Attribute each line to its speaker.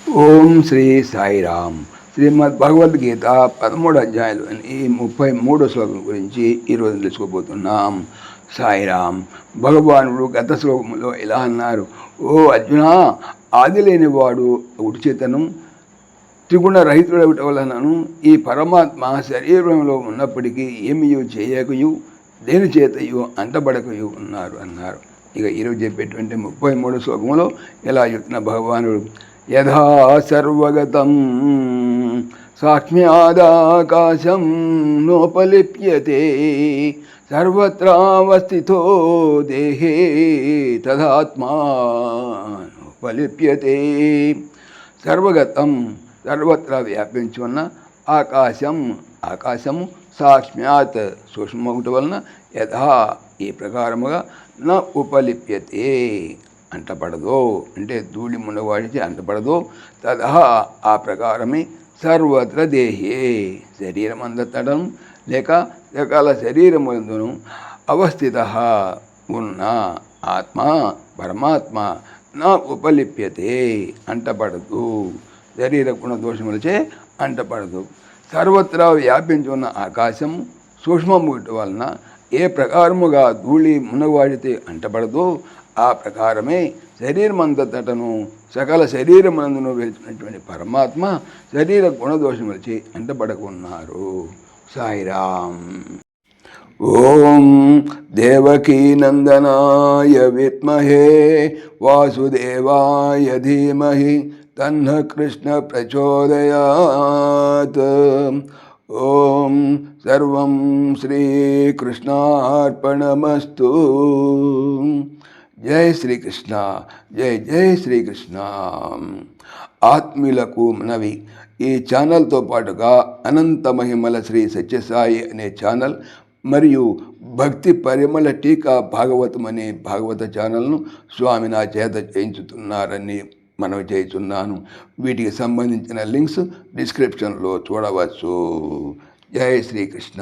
Speaker 1: ఓం శ్రీ సాయిరామ్. శ్రీమద్ భగవద్గీత 13 అధ్యాయంలోని 33 శ్లోకం గురించి ఈరోజు తెలుసుకోబోతున్నాం. సాయిరామ్. భగవానుడు గత శ్లోకంలో ఇలా అన్నారు: ఓ అర్జున, ఆది లేనివాడు ఉచితనం త్రిగుణ రహితుడవటం వలనను ఈ పరమాత్మ శరీరంలో ఉన్నప్పటికీ ఏమియో చేయకయు దేని చేతయు అంటబడకయు అన్నారు. ఇక ఈరోజు చెప్పేటువంటి 33 శ్లోకంలో ఎలా చెప్తున్న భగవానుడు: యథా సర్వగతం సాక్ష్మ్యాదాకాశం నోపలిప్యతే సర్వత్రావస్థితో దేహే తదాత్మా నోపలిప్యతే. సర్వగతం సర్వత్రా వ్యాపించి ఉన్న ఆకాశము సాక్ష్మ్యాత్ సూక్ష్మముట వలన యథా ఈ ప్రకారముగా నా ఉపలిప్యతే అంటపడదో, అంటే ధూళి మునవాడిచి అంటపడదో, తదా ఆ ప్రకారమే సర్వత్ర దేహే శరీరం అందతడం లేక సకల శరీరములందును అవస్థిత ఉన్న ఆత్మ పరమాత్మ నా ఉపలిప్యతే అంటపడదు, శరీర గుణ దోషములచే అంటపడదు. సర్వత్రా వ్యాపించి ఉన్న ఆకాశం సూక్ష్మముట వలన ఏ ప్రకారముగా ధూళి మునవాడితే అంటపడదో ఆ ప్రకారమే శరీరమంతటను సకల శరీరమునందును వెళ్తున్నటువంటి పరమాత్మ శరీర గుణదోషములచే అంటపడకున్నారు. సాయిరామ్. ఓం దేవకీనందనాయ విద్మహే వాసుదేవాయ ధీమహి తన్నః కృష్ణ ప్రచోదయాత్. ఓం సర్వం శ్రీకృష్ణార్పణమస్తు. జై శ్రీకృష్ణ. జై జై శ్రీకృష్ణ. ఆత్మీయులకు మనవి, ఈ ఛానల్తో పాటుగా అనంత మహిమల శ్రీ సత్యసాయి అనే ఛానల్ మరియు భక్తి పరిమళ టీకా భాగవతం అనే భాగవత ఛానల్ను స్వామి నా చేత చేయించుతున్నారని మనవి చేస్తున్నాను. వీటికి సంబంధించిన లింక్స్ డిస్క్రిప్షన్లో చూడవచ్చు. జై శ్రీకృష్ణ.